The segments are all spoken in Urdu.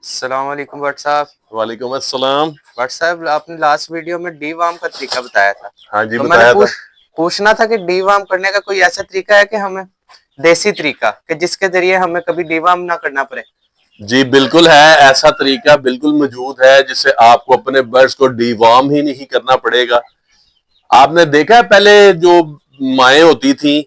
السلام علیکم بٹ صاحب۔ وعلیکم السلام۔ بٹ صاحب آپ نے لاسٹ ویڈیو میں ڈی وارم کا طریقہ بتایا تھا۔ ہاں جی تو میں نے بتایا تھا۔ پوچھنا تھا کہ ڈی وارم کرنے کا کوئی ایسا طریقہ ہے کہ ہمیں دیسی طریقہ کہ جس کے ذریعے ہمیں کبھی ڈی وارم نہ کرنا پڑے؟ جی بالکل ہے، ایسا طریقہ بالکل موجود ہے جس سے آپ کو اپنے برڈز کو ڈی وارم ہی نہیں کرنا پڑے گا۔ آپ نے دیکھا ہے پہلے جو مائیں ہوتی تھیں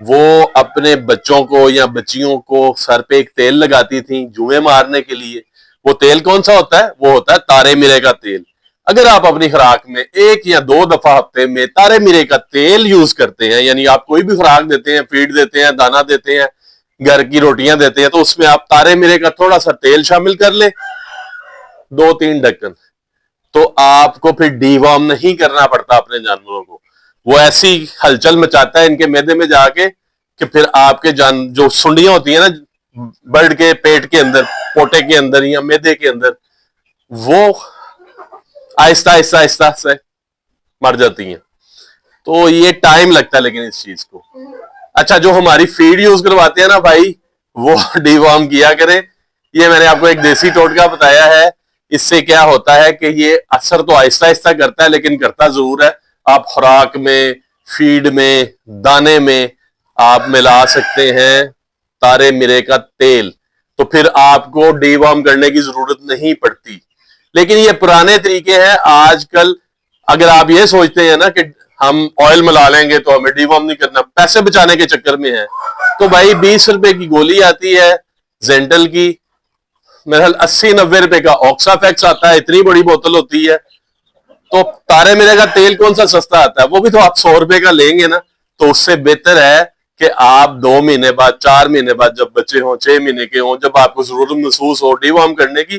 وہ اپنے بچوں کو یا بچیوں کو سر پہ ایک تیل لگاتی تھیں جوئیں مارنے کے لیے۔ وہ تیل کون سا ہوتا ہے؟ وہ ہوتا ہے تارے میرے کا تیل۔ اگر آپ اپنی خوراک میں 1 یا 2 دفعہ ہفتے میں تارے میرے کا تیل یوز کرتے ہیں، یعنی آپ کوئی بھی خوراک دیتے ہیں، فیڈ دیتے ہیں، دانہ دیتے ہیں، گھر کی روٹیاں دیتے ہیں، تو اس میں آپ تارے میرے کا تھوڑا سا تیل شامل کر لیں، 2-3 ڈھکن، تو آپ کو پھر ڈی وارم نہیں کرنا پڑتا اپنے جانوروں کو۔ وہ ایسی ہلچل مچاتا ہے ان کے معدے میں جا کے کہ پھر آپ کے جو سنڈیاں ہوتی ہیں نا برڈ کے پیٹ کے اندر، پوٹے کے اندر یا معدے کے اندر، وہ آہستہ آہستہ آہستہ سے مر جاتی ہیں۔ تو یہ ٹائم لگتا ہے لیکن اس چیز کو۔ اچھا، جو ہماری فیڈ یوز کرواتے ہیں نا بھائی، وہ ڈی وارم کیا کریں۔ یہ میں نے آپ کو ایک دیسی ٹوٹکا بتایا ہے۔ اس سے کیا ہوتا ہے کہ یہ اثر تو آہستہ آہستہ کرتا ہے لیکن کرتا ضرور ہے۔ آپ خوراک میں، فیڈ میں، دانے میں آپ ملا سکتے ہیں تارے میرے کا تیل، تو پھر آپ کو ڈی وارم کرنے کی ضرورت نہیں پڑتی۔ لیکن یہ پرانے طریقے ہیں۔ آج کل اگر آپ یہ سوچتے ہیں نا کہ ہم آئل ملا لیں گے تو ہمیں ڈی وارم نہیں کرنا، پیسے بچانے کے چکر میں ہے، تو بھائی 20 روپے کی گولی آتی ہے زینٹل کی، میرے خیال 80-90 روپے کا آکسا فیکس آتا ہے، اتنی بڑی بوتل ہوتی ہے۔ تو تارے میرے کا تیل کون سا سستا آتا ہے؟ وہ بھی تو آپ 100 روپے کا لیں گے نا۔ تو اس سے بہتر ہے کہ آپ 2 مہینے بعد، 4 مہینے بعد، جب بچے ہوں، 6 مہینے کے ہوں، جب آپ کو ضرورت محسوس ہو ڈی وارم کرنے کی،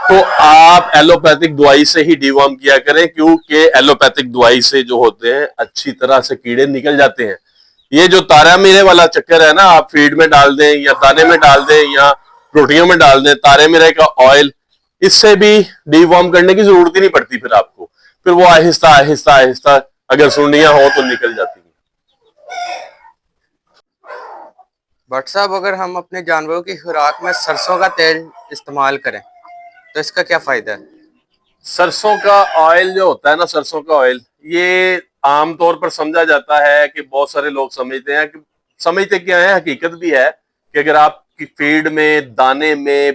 تو آپ ایلوپیتھک دوائی سے ہی ڈی وارم کیا کریں، کیونکہ ایلوپیتھک دوائی سے جو ہوتے ہیں اچھی طرح سے کیڑے نکل جاتے ہیں۔ یہ جو تارا میرے والا چکر ہے نا، آپ فیڈ میں ڈال دیں یا دانے میں ڈال دیں یا روٹیوں میں ڈال دیں تارے میرے کا آئل، اس سے بھی ڈی وارم کرنے کی ضرورت ہی نہیں پڑتی پھر آپ کو۔ پھر وہ آہستہ آہستہ آہستہ اگر سنڈیاں ہوں تو نکل جاتی ہیں۔ بٹ صاحب اگر ہم اپنے جانوروں کی خوراک میں سرسوں کا تیل استعمال کریں تو اس کا کیا فائدہ ہے؟ سرسوں کا آئل جو ہوتا ہے نا، سرسوں کا آئل، یہ عام طور پر سمجھا جاتا ہے کہ بہت سارے لوگ سمجھتے کیا ہے، حقیقت بھی ہے کہ اگر آپ کی فیڈ میں، دانے میں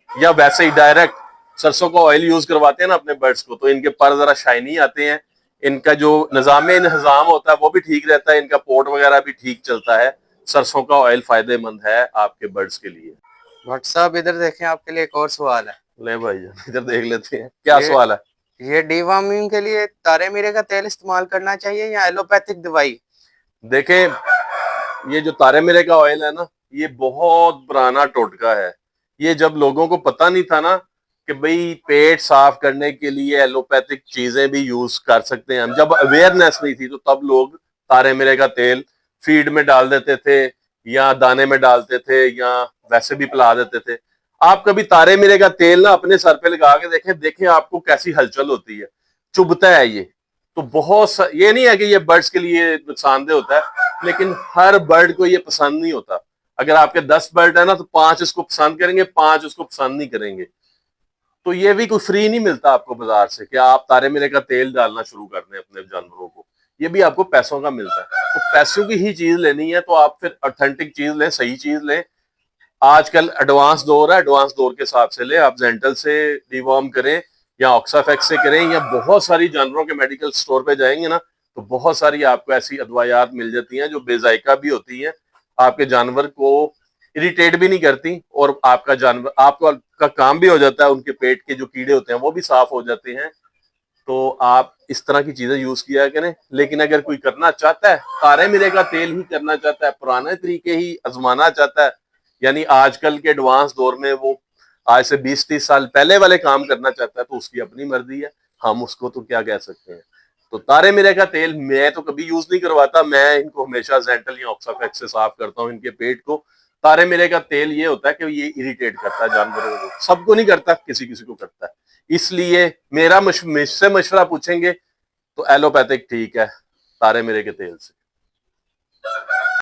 یا ویسے ہی ڈائریکٹ سرسوں کا آئل یوز کرواتے ہیں نا اپنے برڈز کو، تو ان کے پر ذرا شائنی آتے ہیں، ان کا جو نظام انہضام ہوتا ہے وہ بھی ٹھیک رہتا ہے، ان کا پوٹ وغیرہ بھی ٹھیک چلتا ہے۔ سرسوں کا آئل فائدے مند ہے آپ کے برڈز کے لیے۔ بٹ صاحب ادھر دیکھیں، آپ کے لیے ایک اور سوال ہے۔ لے بھائی جان ادھر دیکھ لیتے ہیں کیا سوال ہے۔ یہ ڈی وارمنگ کے لیے تارے میرے کا تیل استعمال کرنا چاہیے یا ایلوپیتھک دوائی؟ دیکھیں، یہ جو تارے میرے کا آئل ہے نا، یہ بہت پرانا ٹوٹکا ہے۔ یہ جب لوگوں کو پتہ نہیں تھا نا کہ بھئی پیٹ صاف کرنے کے لیے ایلوپیتھک چیزیں بھی یوز کر سکتے ہیں ہم، جب اویئرنیس نہیں تھی تو تب لوگ تارے میرے کا تیل فیڈ میں ڈال دیتے تھے یا دانے میں ڈالتے تھے یا ویسے بھی پلا دیتے تھے۔ آپ کبھی تارے میرے کا تیل نا اپنے سر پہ لگا کے دیکھیں آپ کو کیسی ہلچل ہوتی ہے، چبھتا ہے یہ۔ تو یہ نہیں ہے کہ یہ برڈز کے لیے نقصان دہ ہوتا ہے، لیکن ہر برڈ کو یہ پسند نہیں ہوتا۔ اگر آپ کے 10 برڈ ہیں نا تو 5 اس کو پسند کریں گے، 5 اس کو پسند نہیں کریں گے۔ تو یہ بھی کوئی فری نہیں ملتا آپ کو بازار سے کہ آپ تارے میرے کا تیل ڈالنا شروع کر دیں اپنے جانوروں کو، یہ بھی آپ کو پیسوں کا ملتا ہے۔ تو پیسوں کی ہی چیز لینی ہے تو آپ پھر اتھینٹک چیز لیں، صحیح چیز لیں۔ آج کل ایڈوانس دور ہے، ایڈوانس دور کے حساب سے لیں۔ آپ زینٹل سے ڈی وارم کریں یا آکسا فیکس سے کریں، یا بہت ساری جانوروں کے میڈیکل سٹور پہ جائیں گے نا تو بہت ساری آپ کو ایسی ادویات مل جاتی ہیں جو بے ذائقہ بھی ہوتی ہیں، آپ کے جانور کو اریٹیٹ بھی نہیں کرتی، اور آپ کا کام بھی ہو جاتا ہے، ان کے پیٹ کے جو کیڑے ہوتے ہیں وہ بھی صاف ہو جاتے ہیں۔ تو آپ اس طرح کی چیزیں یوز کیا کریں۔ لیکن اگر کوئی کرنا چاہتا ہے، تارے میرے کا تیل ہی کرنا چاہتا ہے، پرانے طریقے ہی آزمانا چاہتا ہے، یعنی آج کل کے ایڈوانس دور میں وہ آج سے 20-30 سال پہلے والے کام کرنا چاہتا ہے، تو اس کی اپنی مرضی ہے، ہم اس کو تو کیا کہہ سکتے ہیں۔ تو تارے میرے کا تیل میں تو کبھی یوز نہیں کرواتا، میں ان کو ہمیشہ زینٹل یا آکسا فیکس سے صاف کرتا ہوں ان کے پیٹ کو۔ تارے میرے کا تیل یہ ہوتا ہے کہ یہ اریٹیٹ کرتا ہے جانوروں کو، سب کو نہیں کرتا، کسی کسی کو کرتا ہے۔ اس لیے مجھ سے مشورہ پوچھیں گے تو ایلوپیتھک ٹھیک ہے تارے میرے کے تیل سے۔